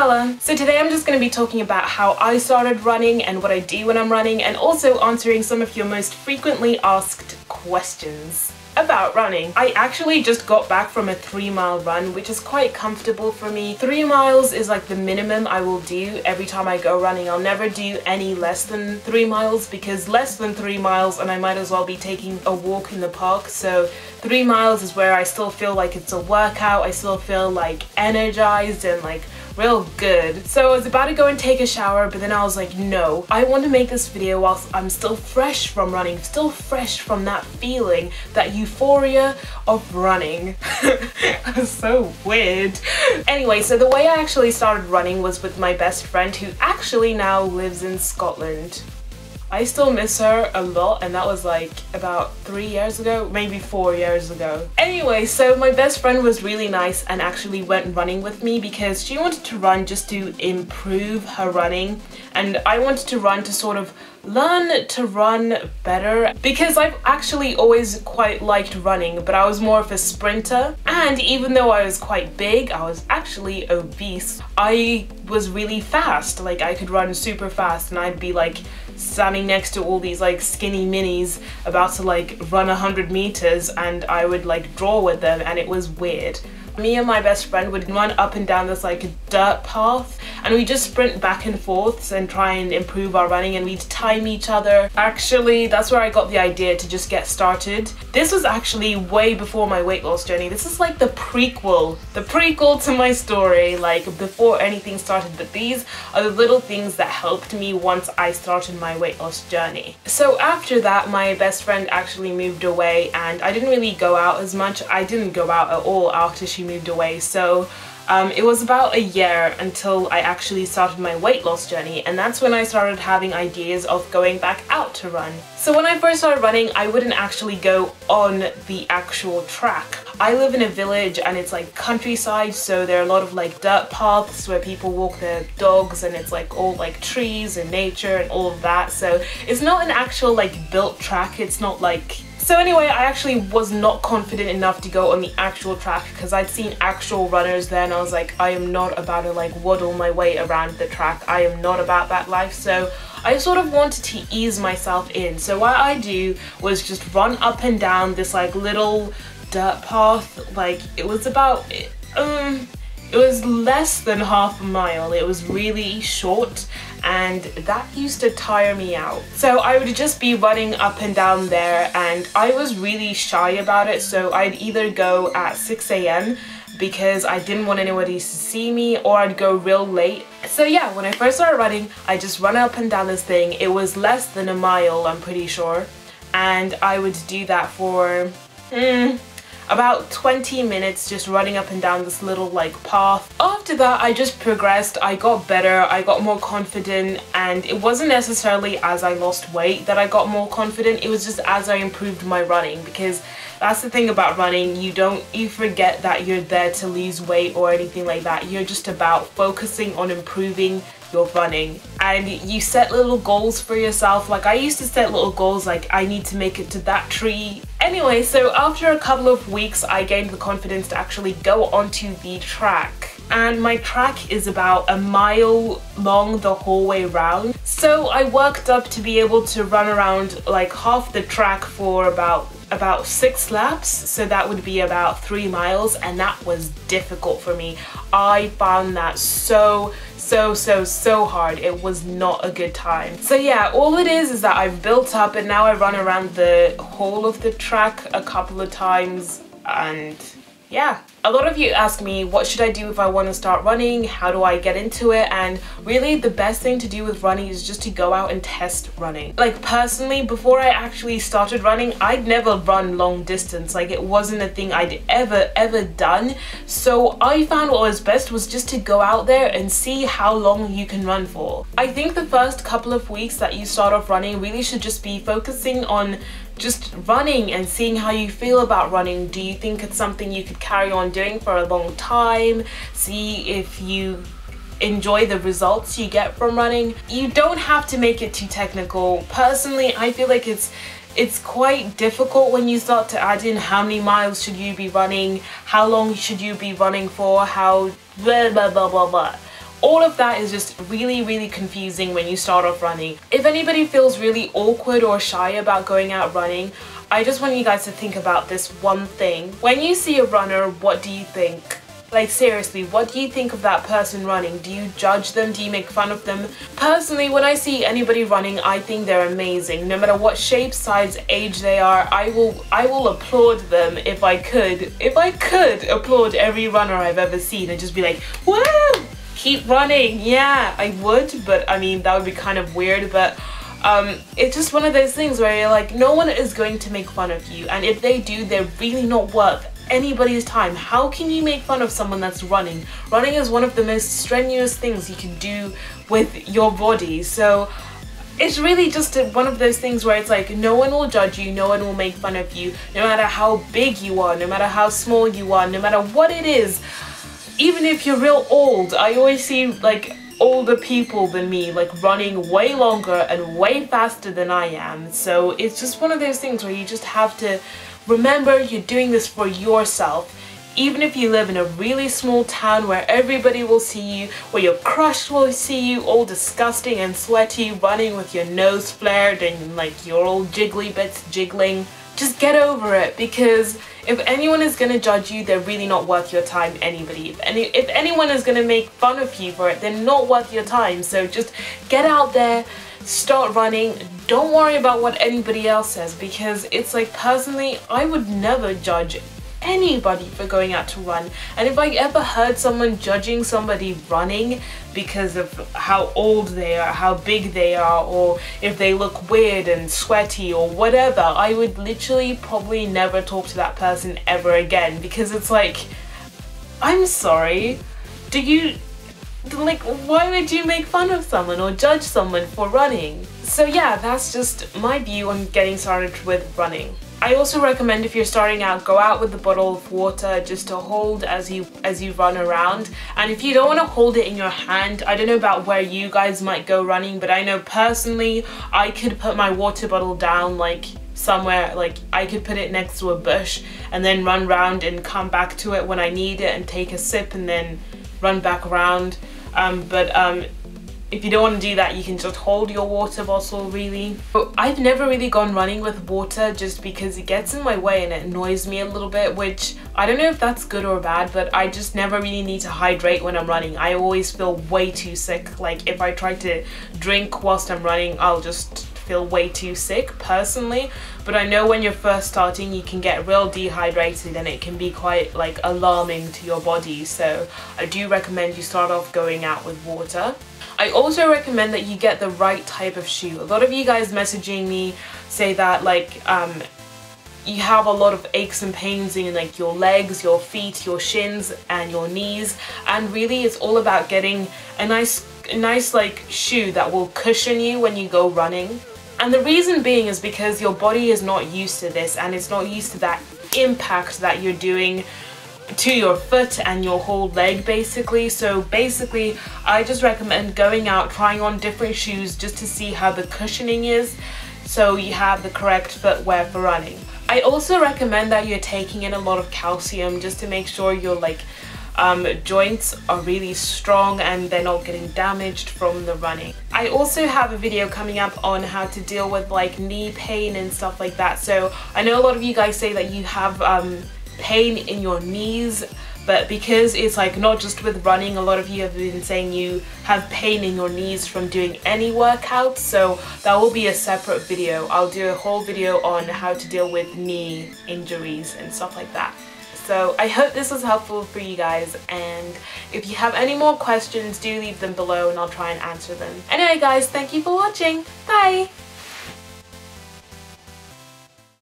Scola. So today I'm just going to be talking about how I started running and what I do when I'm running, and also answering some of your most frequently asked questions about running. I actually just got back from a 3-mile run, which is quite comfortable for me. 3 miles is like the minimum I will do every time I go running. I'll never do any less than 3 miles, because less than 3 miles and I might as well be taking a walk in the park. So 3 miles is where I still feel like it's a workout. I still feel like energized and like real good. So I was about to go and take a shower, but then I was like, no, I want to make this video whilst I'm still fresh from running, still fresh from that feeling, that euphoria of running. That's so weird. Anyway, so the way I actually started running was with my best friend, who actually now lives in Scotland. I still miss her a lot, and that was like about 3 years ago, maybe 4 years ago. Anyway, so my best friend was really nice and actually went running with me because she wanted to run just to improve her running, and I wanted to run to sort of learn to run better, because I've actually always quite liked running, but I was more of a sprinter, and even though I was quite big, I was actually obese. I was really fast, like I could run super fast, and I'd be like standing next to all these like skinny minis about to like run 100 meters, and I would like draw with them, and it was weird. Me and my best friend would run up and down this like dirt path, and we just sprint back and forth and try and improve our running, and we'd time each other. Actually, that's where I got the idea to just get started. This was actually way before my weight loss journey. This is like the prequel to my story, like before anything started, but these are the little things that helped me once I started my weight loss journey. So after that, my best friend actually moved away, and I didn't really go out as much. I didn't go out at all after she moved away, so it was about a year until I actually started my weight loss journey, and that's when I started having ideas of going back out to run. So when I first started running, I wouldn't actually go on the actual track. I live in a village and it's like countryside, so there are a lot of like dirt paths where people walk their dogs, and it's like all like trees and nature and all of that. So it's not an actual like built track. It's not like... So anyway, I actually was not confident enough to go on the actual track, because I'd seen actual runners there, and I was like, I am not about to like waddle my way around the track. I am not about that life. So I sort of wanted to ease myself in. So what I do was just run up and down this like little dirt path. Like it was about, it was less than half a mile. It was really short, and that used to tire me out. So I would just be running up and down there, and I was really shy about it. So I'd either go at 6 AM because I didn't want anybody to see me, or I'd go real late. So yeah, when I first started running, I just run up and down this thing. It was less than a mile, I'm pretty sure, and I would do that for about 20 minutes, just running up and down this little like path. After that, I just progressed. I got better, I got more confident, and it wasn't necessarily as I lost weight that I got more confident. It was just as I improved my running, because that's the thing about running. You forget that you're there to lose weight or anything like that. You're just about focusing on improving your running, and you set little goals for yourself. Like I used to set little goals like I need to make it to that tree. Anyway, so after a couple of weeks, I gained the confidence to actually go onto the track. And my track is about a mile long the whole way round. So I worked up to be able to run around like half the track for about 6 laps. So that would be about 3 miles, and that was difficult for me. I found that so hard. It was not a good time. So yeah, all it is that I've built up, and now I run around the whole of the track a couple of times, and yeah. A lot of you ask me, what should I do if I want to start running? How do I get into it? And really the best thing to do with running is just to go out and test running. Like personally, before I actually started running, I'd never run long distance. Like it wasn't a thing I'd ever done. So I found what was best was just to go out there and see how long you can run for. I think the first couple of weeks that you start off running really should just be focusing on just running and seeing how you feel about running. Do you think it's something you could carry on doing for a long time? See if you enjoy the results you get from running. You don't have to make it too technical. Personally, I feel like it's quite difficult when you start to add in how many miles should you be running, how long should you be running for, how blah blah blah blah blah. all of that is just really confusing when you start off running. If anybody feels really awkward or shy about going out running, I just want you guys to think about this one thing. When you see a runner, what do you think? Like seriously, what do you think of that person running? Do you judge them? Do you make fun of them? Personally, when I see anybody running, I think they're amazing. No matter what shape, size, age they are, I will applaud them if I could. If I could applaud every runner I've ever seen and just be like, woo! Keep running. Yeah, I would, but I mean, that would be kind of weird, but it's just one of those things where you're like, no one is going to make fun of you, and if they do, they're really not worth anybody's time. How can you make fun of someone that's running? Running is one of the most strenuous things you can do with your body, so it's really just one of those things where it's like no one will judge you, no one will make fun of you, no matter how big you are, no matter how small you are, no matter what it is. Even if you're real old, I always see like older people than me like running way longer and way faster than I am. So it's just one of those things where you just have to remember you're doing this for yourself. Even if you live in a really small town where everybody will see you, where your crush will see you all disgusting and sweaty, running with your nose flared and like your old jiggly bits jiggling, just get over it, because if anyone is going to judge you, they're really not worth your time. If anyone is going to make fun of you for it, they're not worth your time. So just get out there, start running. Don't worry about what anybody else says, because it's like, personally, I would never judge anybody for going out to run. And if I ever heard someone judging somebody running because of how old they are, how big they are, or if they look weird and sweaty or whatever, I would literally probably never talk to that person ever again, because it's like, I'm sorry, why would you make fun of someone or judge someone for running? So yeah, that's just my view on getting started with running. I also recommend, if you're starting out, go out with a bottle of water just to hold as you run around. And if you don't want to hold it in your hand, I don't know about where you guys might go running, but I know personally I could put my water bottle down like somewhere, like I could put it next to a bush and then run round and come back to it when I need it and take a sip and then run back around. If you don't want to do that, you can just hold your water bottle, really. But I've never really gone running with water just because it gets in my way and it annoys me a little bit, which I don't know if that's good or bad, but I just never really need to hydrate when I'm running. I always feel way too sick. Like if I try to drink whilst I'm running, I'll just feel way too sick personally. But I know when you're first starting, you can get real dehydrated and it can be quite like alarming to your body. So I do recommend you start off going out with water. I also recommend that you get the right type of shoe. A lot of you guys messaging me say that like you have a lot of aches and pains in like your legs, your feet, your shins and your knees, and really it's all about getting a nice like shoe that will cushion you when you go running. And the reason being is because your body is not used to this, and it's not used to that impact that you're doing to your foot and your whole leg basically. So basically I just recommend going out, trying on different shoes just to see how the cushioning is, so you have the correct footwear for running. I also recommend that you're taking in a lot of calcium just to make sure your like joints are really strong and they're not getting damaged from the running. I also have a video coming up on how to deal with like knee pain and stuff like that. So I know a lot of you guys say that you have pain in your knees, but because it's like not just with running, a lot of you have been saying you have pain in your knees from doing any workout, so that will be a separate video. I'll do a whole video on how to deal with knee injuries and stuff like that. So I hope this was helpful for you guys, and if you have any more questions, do leave them below and I'll try and answer them. Anyway guys, thank you for watching. Bye!